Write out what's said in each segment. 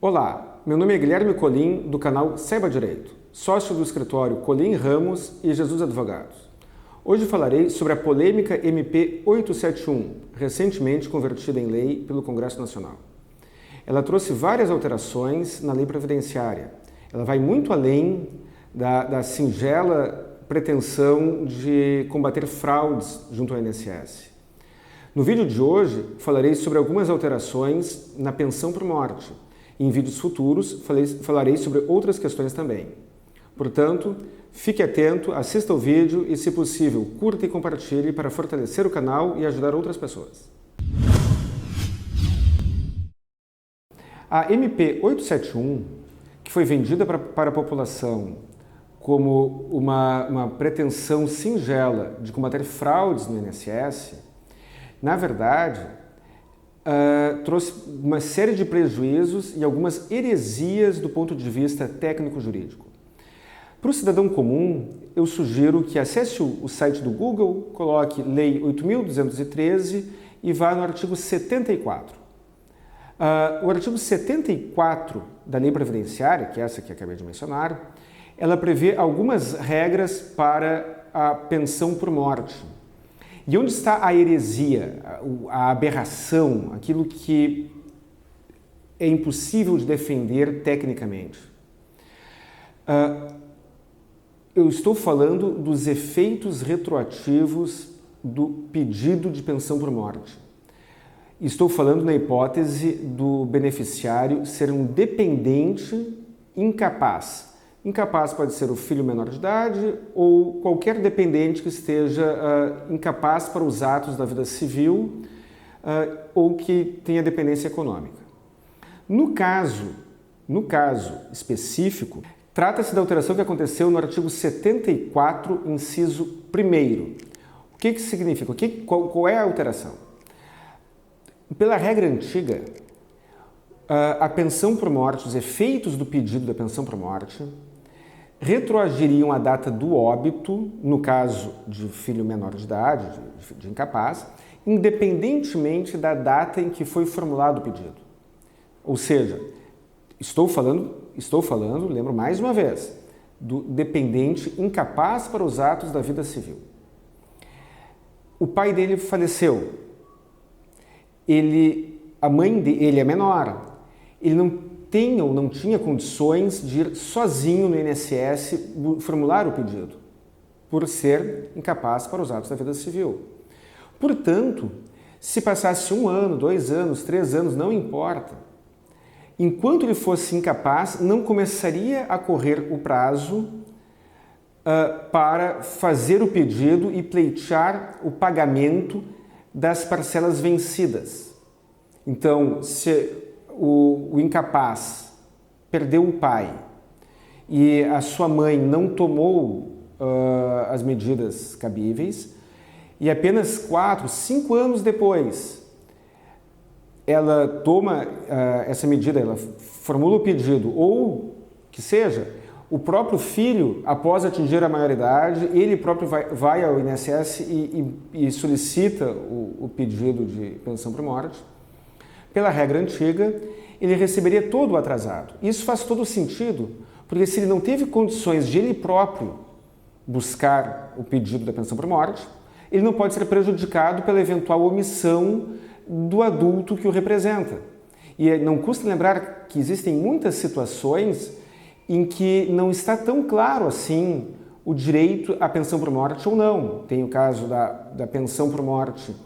Olá, meu nome é Guilherme Colim, do canal Saiba Direito, sócio do escritório Colim Ramos e Jesus Advogados. Hoje falarei sobre a polêmica MP 871, recentemente convertida em lei pelo Congresso Nacional. Ela trouxe várias alterações na lei previdenciária. Ela vai muito além da singela pretensão de combater fraudes junto ao INSS. No vídeo de hoje, falarei sobre algumas alterações na pensão por morte. Em vídeos futuros, falarei sobre outras questões também. Portanto, fique atento, assista ao vídeo e, se possível, curta e compartilhe para fortalecer o canal e ajudar outras pessoas. A MP 871, que foi vendida para a população como uma pretensão singela de combater fraudes no INSS, na verdade, trouxe uma série de prejuízos e algumas heresias do ponto de vista técnico-jurídico. Para o cidadão comum, eu sugiro que acesse o site do Google, coloque Lei 8.213 e vá no artigo 74. O artigo 74 da Lei Previdenciária, que é essa que acabei de mencionar, ela prevê algumas regras para a pensão por morte. E onde está a heresia, a aberração, aquilo que é impossível de defender tecnicamente? Eu estou falando dos efeitos retroativos do pedido de pensão por morte. Estou falando na hipótese do beneficiário ser um dependente incapaz. Incapaz pode ser o filho menor de idade ou qualquer dependente que esteja incapaz para os atos da vida civil ou que tenha dependência econômica. No caso específico, trata-se da alteração que aconteceu no artigo 74, inciso 1º. O que significa? Qual é a alteração? Pela regra antiga, a pensão por morte, os efeitos do pedido da pensão por morte, retroagiriam a data do óbito, no caso de filho menor de idade, de incapaz, independentemente da data em que foi formulado o pedido. Ou seja, estou falando, lembro mais uma vez, do dependente incapaz para os atos da vida civil. O pai dele faleceu, ele é menor, ele não tinha condições de ir sozinho no INSS formular o pedido, por ser incapaz para os atos da vida civil. Portanto, se passasse 1 ano, 2 anos, 3 anos, não importa. Enquanto ele fosse incapaz, não começaria a correr o prazo para fazer o pedido e pleitear o pagamento das parcelas vencidas. Então, se o incapaz perdeu o pai e a sua mãe não tomou as medidas cabíveis e apenas 4, 5 anos depois ela toma essa medida, ela formula o pedido, ou que seja, o próprio filho, após atingir a maioridade, ele próprio vai ao INSS e solicita o pedido de pensão por morte. Pela regra antiga, ele receberia todo o atrasado. Isso faz todo sentido, porque se ele não teve condições de ele próprio buscar o pedido da pensão por morte, ele não pode ser prejudicado pela eventual omissão do adulto que o representa. E não custa lembrar que existem muitas situações em que não está tão claro assim o direito à pensão por morte ou não. Tem o caso da pensão por morte,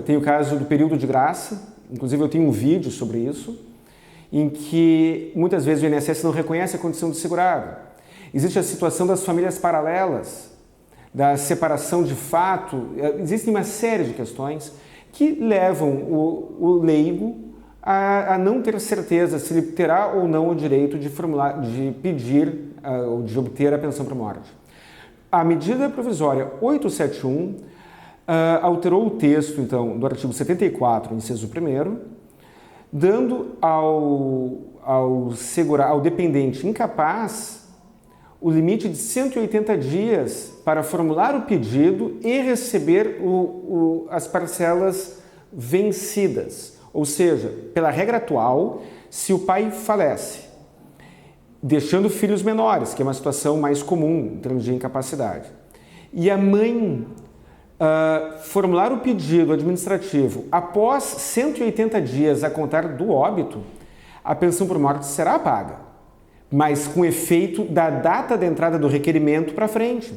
tem o caso do período de graça, inclusive eu tenho um vídeo sobre isso, em que muitas vezes o INSS não reconhece a condição de segurado. Existe a situação das famílias paralelas, da separação de fato, existem uma série de questões que levam o leigo a não ter certeza se ele terá ou não o direito de pedir ou de obter a pensão por morte. A medida provisória 871 alterou o texto, então, do artigo 74, inciso 1º, dando ao dependente incapaz o limite de 180 dias para formular o pedido e receber as parcelas vencidas, Ou seja, pela regra atual, se o pai falece, deixando filhos menores, que é uma situação mais comum em termos de incapacidade, e a mãe formular o pedido administrativo após 180 dias a contar do óbito, a pensão por morte será paga, mas com efeito da data de entrada do requerimento para frente.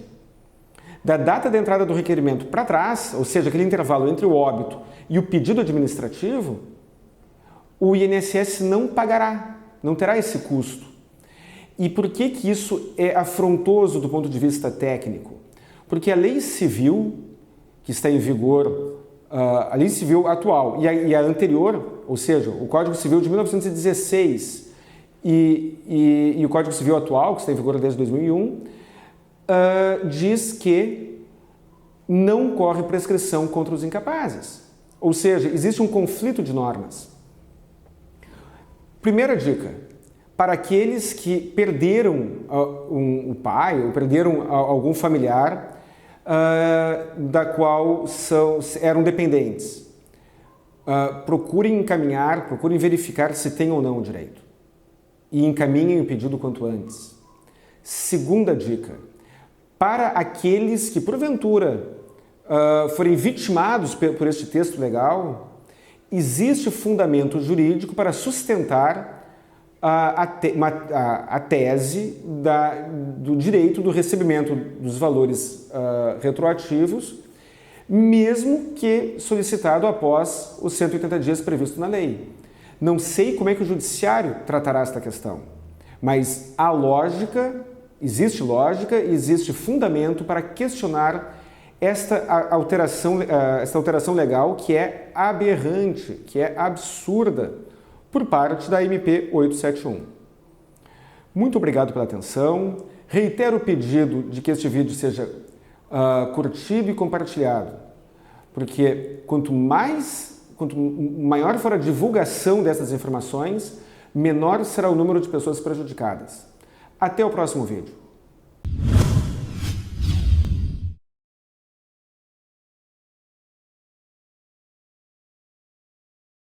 Da data de entrada do requerimento para trás, ou seja, aquele intervalo entre o óbito e o pedido administrativo, o INSS não pagará, não terá esse custo. E por que que isso é afrontoso do ponto de vista técnico? Porque a lei civil que está em vigor, a lei civil atual e a anterior, ou seja, o Código Civil de 1916 e o Código Civil atual, que está em vigor desde 2001, diz que não corre prescrição contra os incapazes. Ou seja, existe um conflito de normas. Primeira dica, para aqueles que perderam o pai ou perderam algum familiar da qual eram dependentes. Procurem encaminhar, procurem verificar se tem ou não o direito. E encaminhem o pedido quanto antes. Segunda dica, para aqueles que porventura forem vitimados por este texto legal, existe fundamento jurídico para sustentar a tese do direito do recebimento dos valores retroativos, mesmo que solicitado após os 180 dias previsto na lei. Não sei como é que o judiciário tratará esta questão, mas há lógica, existe fundamento para questionar esta alteração legal que é aberrante, que é absurda, por parte da MP 871. Muito obrigado pela atenção. Reitero o pedido de que este vídeo seja curtido e compartilhado, porque quanto maior for a divulgação dessas informações, menor será o número de pessoas prejudicadas. Até o próximo vídeo.